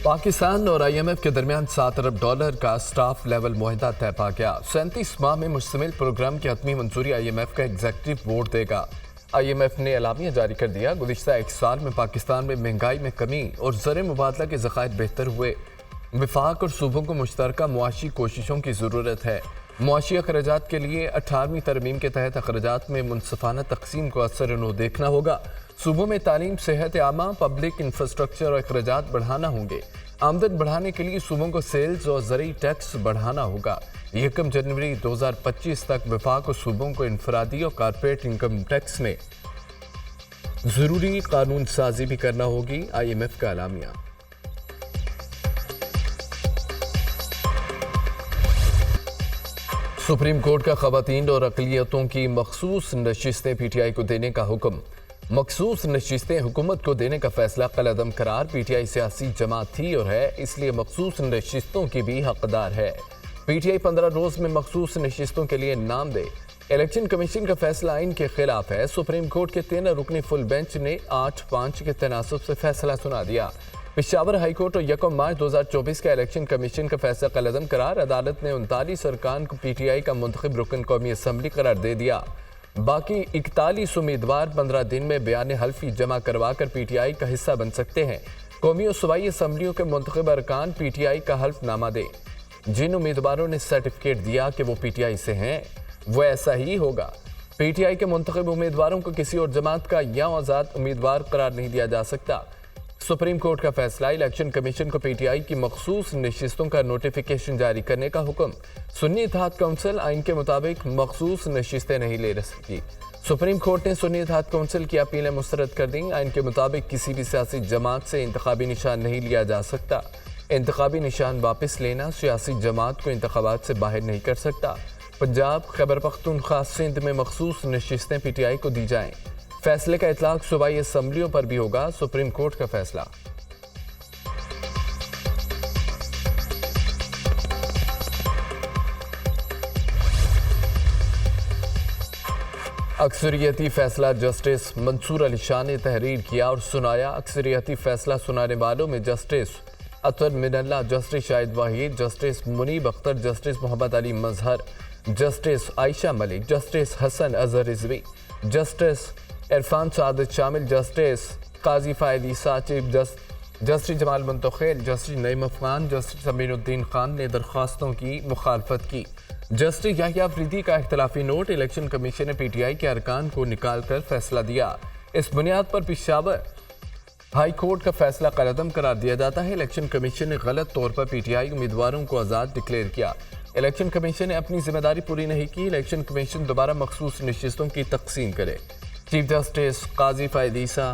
पाकिस्तान और IMF के दरमियान $7 अरब का स्टाफ लेवल मुआहदा तय पा गया। 37 माह में मुश्तमिल प्रोग्राम की हतमी मंजूरी IMF का एग्जीक्यूटिव बोर्ड देगा। IMF ने एलामिया जारी कर दिया। गुज़िश्ता एक साल में पाकिस्तान में महंगाई में कमी और ज़र मुबादला के ज़खायर बेहतर हुए। विफाक और सूबों को मुश्तरका मुआशी कोशिशों की ज़रूरत है। मुआशी अखराजात के लिए 18वीं तरमीम के तहत अखराजात में मुनसफाना तकसीम को असर नो देखना होगा। सूबों में तालीम, सेहत आमा, पब्लिक इंफ्रास्ट्रक्चर और अखराजात बढ़ाना होंगे। आमदन बढ़ाने के लिए सूबों को सेल्स और ज़रूरी टैक्स बढ़ाना होगा। 1 जनवरी 2025 तक विफाक और सूबों को इनफरादी और कारपोरेट इनकम टैक्स में ज़रूरी कानून साजी भी करना होगी। IMF का एलामिया। सुप्रीम कोर्ट का खवातीन और अक़लियतों की मखसूस नशिस्तें PTI को देने का हुक्म। मखसूस नशिस्तें हुकूमत को देने का फैसला कलअदम करार। PTI सियासी जमात थी और है, इसलिए मखसूस नशिस्तों की भी हकदार है। PTI 15 रोज में मखसूस नशिस्तों के लिए नाम दे। इलेक्शन कमीशन का फैसला आइन के खिलाफ है। सुप्रीम कोर्ट के 13 रुकनी फुल बेंच ने 8-5 के तनासब से फैसला सुना दिया। पेशावर हाई कोर्ट और 1 मार्च 2024 का इलेक्शन कमीशन का फैसला कलअदम करार। अदालत ने 39 अरकान को PTI का मुंतखब रुकन कौमी असम्बली करार दे दिया। बाकी 41 उम्मीदवार 15 दिन में बयान हल्फी जमा करवा कर PTI का हिस्सा बन सकते हैं। कौमी और सूबाई असम्बलियों के मुंतखब अरकान PTI का हल्फनामा दे। जिन उम्मीदवारों ने सर्टिफिकेट दिया कि वो PTI से हैं, वो ऐसा ही होगा। PTI के मुंतखब उम्मीदवारों को किसी और जमात का या आज़ाद उम्मीदवार करार नहीं दिया जा सकता। सुप्रीम कोर्ट का फैसला। इलेक्शन कमीशन को PTI की मखसूस नशिस्तों का नोटिफिकेशन जारी करने का हुक्म। सुन्नी इत्तेहाद काउंसिल आइन के मुताबिक मखसूस नशिस्तें नहीं ले सकी। सुप्रीम कोर्ट ने सुन्नी इत्तेहाद काउंसिल की अपीलें मुस्तरद कर दी। आइन के मुताबिक किसी भी सियासी जमात से इंतखाबी निशान नहीं लिया जा सकता। इंतखाबी निशान वापस लेना सियासी जमात को इंतखाबात से बाहर नहीं कर सकता। पंजाब, खैबर पख्तूनख्वा, सिंध में मखसूस नशिस्तें PTI को दी जाएं। फैसले का इतलाक सूबाई असम्बलियों पर भी होगा। सुप्रीम कोर्ट का फैसला। अक्सरियती फैसला जस्टिस मंसूर अली शाह ने तहरीर किया और सुनाया। अक्सरियती फैसला सुनाने वालों में justice Athar Minallah, justice Shahid Waheed, justice Munib Akhtar, justice Mohammad Ali Mazhar, justice Ayesha Malik, justice Hasan Azhar Rizvi, justice Irfan Saadat शामिल, justice Qazi Faez Isa, chief justice Jamal Mandokhail, justice Naeem Afghan, justice Aminuddin Khan ने दरख्वास्तों की मुखालफत की। जस्टिस याहिया अफरीदी का इख्तलाफी नोट। इलेक्शन कमीशन ने PTI के अरकान को निकाल कर फैसला दिया। इस बुनियाद पर पेशावर हाई कोर्ट का फैसला कलअदम करार दिया जाता है। इलेक्शन कमीशन ने गलत तौर पर PTI उम्मीदवारों को आज़ाद डिक्लेयर किया। इलेक्शन कमीशन ने अपनी जिम्मेदारी पूरी नहीं की। इलेक्शन कमीशन दोबारा मखसूस नशिस्तों की तकसीम करे। चीफ जस्टिस काजी फायद ईसा,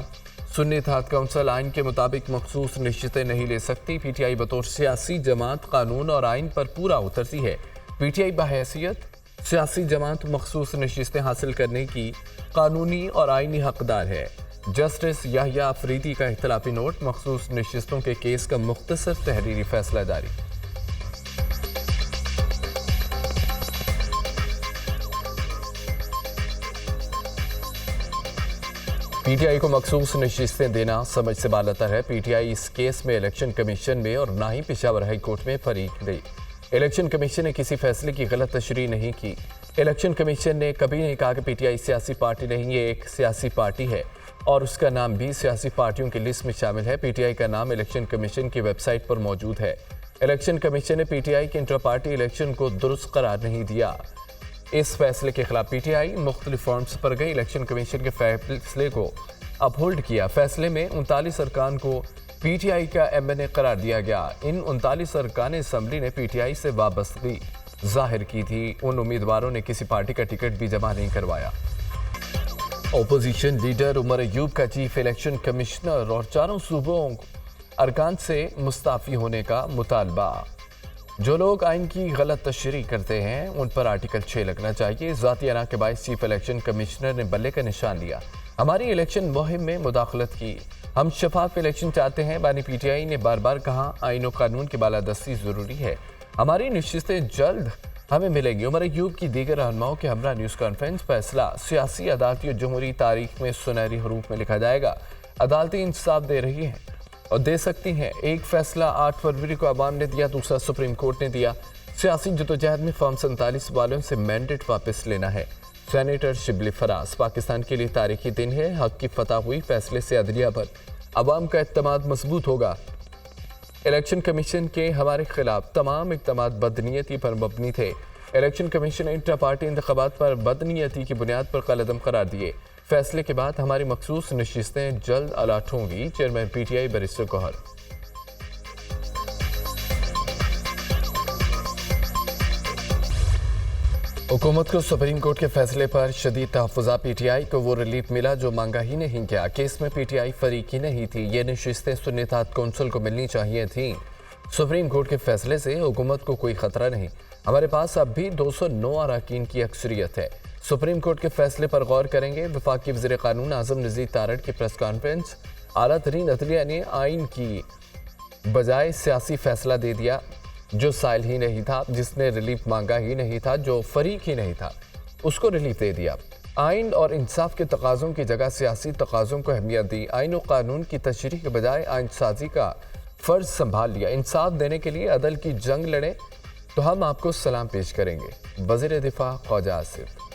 सुन्नी इत्तेहाद काउंसिल आइन के मुताबिक मखसूस नशिस्तें नहीं ले सकती। PTI बतौर सियासी जमात कानून और आइन पर पूरा उतरती है। PTI बहैसियत सियासी जमात मखसूस नशिस्तें हासिल करने की कानूनी और आइनी हकदार है। जस्टिस याहिया अफरीदी का इख्तलाफी नोट। मखसूस नशिस्तों के केस का मुख्तसर तहरीरी फैसला जारी। PTI को मखसूस नशिस्तें देना समझ से बालतर है। PTI इस केस में इलेक्शन कमीशन में और ना ही पेशावर हाई कोर्ट में फरीक गई। इलेक्शन कमीशन ने किसी फैसले की गलत तशरीह नहीं की। इलेक्शन कमीशन ने कभी नहीं कहा कि PTI सियासी पार्टी नहीं, ये एक सियासी पार्टी है और उसका नाम भी सियासी पार्टियों की लिस्ट में शामिल है। PTI का नाम इलेक्शन कमीशन की वेबसाइट पर मौजूद है। इलेक्शन कमीशन ने PTI के इंटर पार्टी इलेक्शन को दुरुस्त करार नहीं दिया। इस फैसले के खिलाफ PTI मुख्तलिफ फॉर्म्स पर गई। इलेक्शन कमीशन के फैसले को अपहोल्ड किया। फैसले में 39 अरकान को PTI का MNA करार दिया गया। इन 39 अरकान असम्बली ने PTI से वाबस्तगी जाहिर की थी। उन उम्मीदवारों ने किसी पार्टी का टिकट भी जमा नहीं करवाया। ओपोजिशन लीडर उमर अयूब का चीफ इलेक्शन कमिश्नर और 4 सूबों अरकान से मुस्ताफ़ी होने का मुतालबा। जो लोग आइन की गलत तशरीह करते हैं उन पर आर्टिकल 6 लगना चाहिए। ज़ाती अना के बायस चीफ इलेक्शन कमिश्नर ने बल्ले का निशान लिया। हमारी इलेक्शन मुहिम में मुदाखलत की। हम शफाफ इलेक्शन चाहते हैं। बानी PTI ने बार बार कहा आइन और कानून की बालादस्ती ज़रूरी है। हमारी नशिस्तें जल्द हमें मिलेंगी। उमर अयूब की दीगर रहनुमाओं के हमरा न्यूज़ कॉन्फ्रेंस। फैसला सियासी, अदालती और जमहूरी तारीख में सुनहरी हरूफ में लिखा जाएगा। अदालतें इंसाफ दे रही हैं और दे सकती हैं। एक फैसला 8 फरवरी को अवाम ने दिया, दूसरा सुप्रीम कोर्ट ने दिया। सियासी जदोजहद में फॉर्म 47 वालों से मैंडेट वापस लेना है। सेनेटर शिबली फराज, पाकिस्तान के लिए तारीखी दिन है। हक की फतह हुई, फैसले से अदलिया पर अवाम का एतमाद मजबूत होगा। इलेक्शन कमीशन के हमारे खिलाफ तमाम इक़दामात बदनीयती पर मबनी थे। इलेक्शन कमीशन ने इंट्रा पार्टी इंतखाबात पर बदनीयती की बुनियाद पर कलअदम करार दिए। फैसले के बाद हमारी मखसूस नशिस्तें जल्द अलाट होंगी। Chairman PTI barrister Gohar. हुकूमत को सुप्रीम कोर्ट के फैसले पर शदीद तहफ़्फ़ुज़ा। PTI को वो रिलीफ मिला जो मांगा ही नहीं गया। केस में PTI फरीक ही नहीं थी। ये नशिस्तें सुन्नी इत्तेहाद कौंसिल को मिलनी चाहिए थीं। सुप्रीम कोर्ट के फैसले से हुकूमत को कोई खतरा नहीं। हमारे पास अब भी 209 अरकान की अक्सरियत है। सुप्रीम कोर्ट के फैसले पर गौर करेंगे। वफाकी वज़ीर क़ानून आज़म नज़ीर तारड़ की प्रेस कॉन्फ्रेंस। आला तरीन अदलिया ने आइन की बजाय सियासी फैसला दे दिया। जो साइल ही नहीं था, जिसने रिलीफ मांगा ही नहीं था, जो फरीक ही नहीं था, उसको रिलीफ दे दिया। आइन और इंसाफ के तकाज़ों की जगह सियासी तकाज़ों को अहमियत दी। आइन और कानून की तशरीह के बजाय आइन साजी का फ़र्ज संभाल लिया। इंसाफ देने के लिए अदल की जंग लड़े तो हम आपको सलाम पेश करेंगे। वज़ीर दिफा ख्वाजा आसिफ।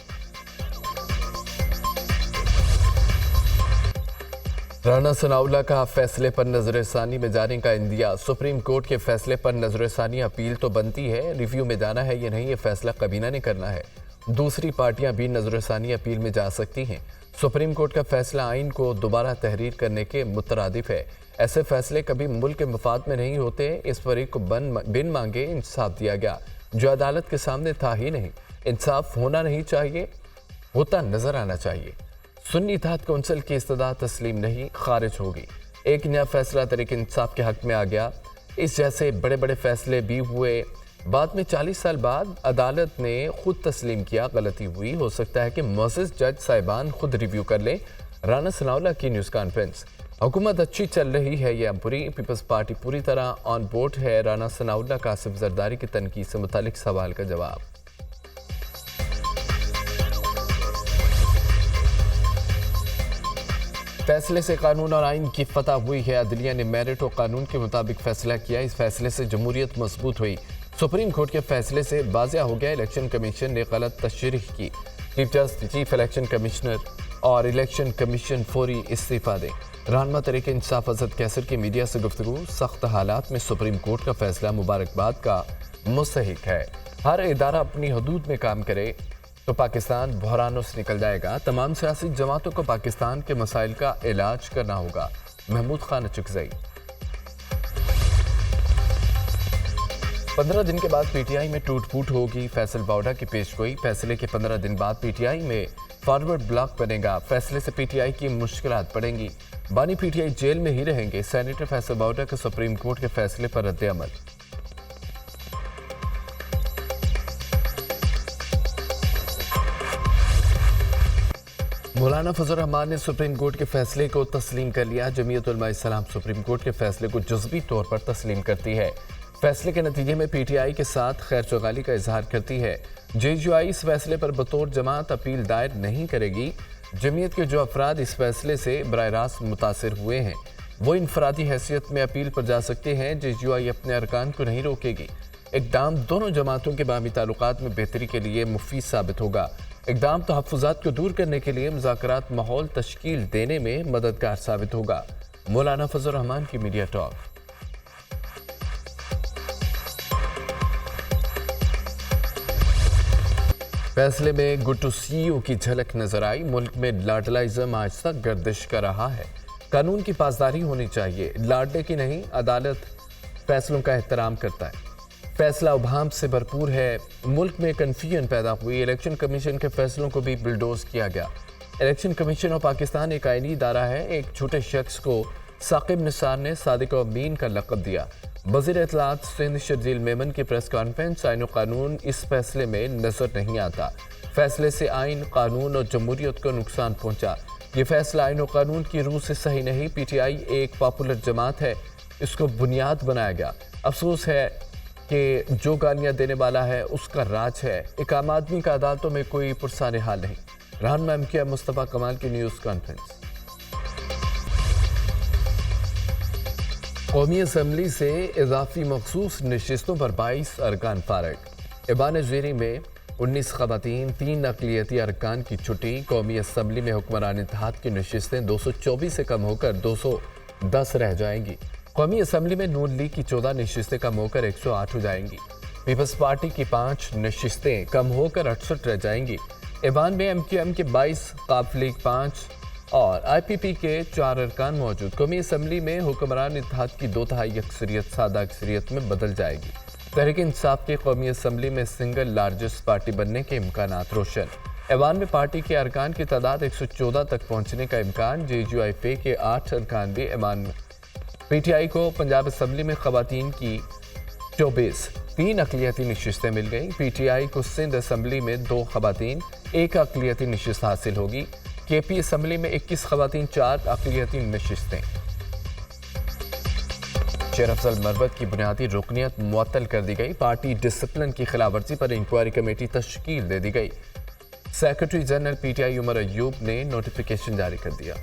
राना सनाउल्लाह का फैसले पर नजरसानी में जाने का इंदिया। सुप्रीम कोर्ट के फैसले पर नजरसानी अपील तो बनती है, रिव्यू में जाना है ये नहीं, ये फैसला कबीना ने करना है। दूसरी पार्टियां भी नजरसानी अपील में जा सकती हैं। सुप्रीम कोर्ट का फैसला आइन को दोबारा तहरीर करने के मुतरादिफ है। ऐसे फैसले कभी मुल्क के मफाद में नहीं होते। इस फरीक को बिन मांगे इंसाफ दिया गया जो अदालत के सामने था ही नहीं। इंसाफ होना नहीं चाहिए, होता नजर आना चाहिए। सुन्नी इत्तेहाद कौंसिल की इस्तदा तस्लीम नहीं, खारिज होगी। एक नया फैसला तरीके इंसाफ के हक में आ गया। इस जैसे बड़े बड़े फैसले भी हुए, बाद में 40 साल बाद अदालत ने खुद तस्लीम किया गलती हुई। हो सकता है कि मुअज़्ज़ज़ जज साहिबान खुद रिव्यू कर लें। राना सनाउल्लाह की न्यूज़ कॉन्फ्रेंस। हुकूमत अच्छी चल रही है या बुरी? पीपल्स पार्टी पूरी तरह ऑन बोर्ड है। राना सनाउल्लाह का आसिफ जरदारी की तनकीद से मुतालिक सवाल का जवाब। फैसले से कानून और आइन की फतह हुई है। अदलिया ने मेरिट और कानून के मुताबिक फैसला किया। इस फैसले से जमहूरियत मजबूत हुई। सुप्रीम कोर्ट के फैसले से वाज़ेह हो गया इलेक्शन कमीशन ने गलत तशरीह की। चीफ इलेक्शन कमिश्नर और इलेक्शन कमीशन फौरी इस्तीफा दें। रहनुमा तरीके इंसाफ असद कैसर की मीडिया से गुफ्तगू। सख्त हालात में सुप्रीम कोर्ट का फैसला मुबारकबाद का मुस्तहिक है। हर इदारा अपनी हदूद में काम करे तो पाकिस्तान बहरानों से निकल जाएगा। तमाम सियासी जमातों को पाकिस्तान के मसाइल का इलाज करना होगा। महमूद खान चुकजई। 15 दिन के बाद PTI में टूट फूट होगी। फैसल बावड़ा की पेशगोई। फैसले के 15 दिन बाद PTI में फॉरवर्ड ब्लॉक बनेगा। फैसले से PTI की मुश्किलात पड़ेंगी। बानी PTI जेल में ही रहेंगे। सेनेटर फैसल बावड़ा के सुप्रीम कोर्ट के फैसले पर रद्द अमल। मौलाना फजल रहमान ने सुप्रीम कोर्ट के फैसले को तस्लीम कर लिया। जमीयत उलमा इस्लाम सुप्रीम कोर्ट के फैसले को जुज़वी तौर पर तस्लीम करती है। फैसले के नतीजे में PTI के साथ खैर चौगाली का इजहार करती है। JUI इस फैसले पर बतौर जमात अपील दायर नहीं करेगी। जमीयत के जो अफराद इस फैसले से बराह रास्त मुतासिर हुए हैं वो इनफरादी हैसियत में अपील पर जा सकते हैं। JUI अपने अरकान को नहीं रोकेगी। इक़दाम दोनों जमातों के बामी ताल्लुकात में बेहतरी के लिए मुफीद साबित होगा। इक़दाम तहफ़्फ़ुज़ात को दूर करने के लिए मुज़ाकरात माहौल तश्कील देने में मददगार साबित होगा। मौलाना फजल रहमान की मीडिया टॉक। फैसले में गुड टू सी यू की झलक नजर आई। मुल्क में लाडलाइज़म आज तक गर्दिश कर रहा है। कानून की पासदारी होनी चाहिए, लाडले की नहीं। अदालत फैसलों का एहतराम करता है। फैसला उभाम से भरपूर है। मुल्क में कन्फ्यूजन पैदा हुई। इलेक्शन कमीशन के फैसलों को भी बुलडोज किया गया। इलेक्शन कमीशन ऑफ पाकिस्तान एक आईनी इदारा है। एक छोटे शख्स को साकिब निसार ने सादिक और अमीन का लक़ब दिया। वज़ीर इत्तलाआत सिंध शर्जील मेमन की प्रेस कॉन्फ्रेंस। आइन और कानून इस फैसले में नजर नहीं आता। फैसले से आइन, कानून और जमहूरियत को नुकसान पहुंचा। ये फैसला आइन और कानून की रूह से सही नहीं। PTI एक पॉपुलर जमात है, इसको बुनियाद बनाया गया। अफसोस है कि जो गालियां देने वाला है उसका राज है। एक आम आदमी का अदालतों में कोई पुरसाने हाल नहीं। रहनुमा MK मुस्तफ़ा कमाल की न्यूज़ कॉन्फ्रेंस। कौमी असम्बली से इजाफी मखसूस नशिस्तों पर 22 अरकान फारग। ऐवान ज़ेरी में 19 खवातीन, 3 अक़लियती अरकान की छुट्टी। कौमी असम्बली में हुक्मरान इत्तेहाद की नशिस्तें 224 से कम होकर 210 रह जाएंगी। कौमी असम्बली में नून लीग की 14 नशिस्तें कम होकर 108 हो जाएंगी। पीपल्स पार्टी की 5 नशिस्तें कम होकर 68 रह जाएंगी। ऐवान में MQM के 22, काफ लीग 5 और IPP के 4 अरकान मौजूद। कौमी असम्बली में हुक्मरान इत्तेहाद की 2/3 अक्सरियत सादा अक्सरियत में बदल जाएगी। तहरीक इंसाफ की कौमी असम्बली में सिंगल लार्जेस्ट पार्टी बनने के इम्कानात रोशन। ऐवान में पार्टी के अरकान की तादाद 114 तक पहुँचने का इम्कान। JUIF के 8 अरकान भी ऐवान में। PTI को पंजाब असम्बली में खवातीन की 24, 3 अक़लियती नशिस्तें मिल गई। PTI को सिंध असम्बली में 2 खवातीन, 1 अक़लियती नशिस्त हासिल होगी। KP असम्बली में 21 खवातीन, 4 अक़लियती नशिस्तें। शेर अफजल मरवत की बुनियादी रुकनियत मुअत्तल कर दी गई। पार्टी डिसिप्लिन की खिलाफवर्जी पर इंक्वायरी कमेटी तश्कील दे दी गई। Secretary general PTI Umar Ayub ने नोटिफिकेशन जारी कर दिया।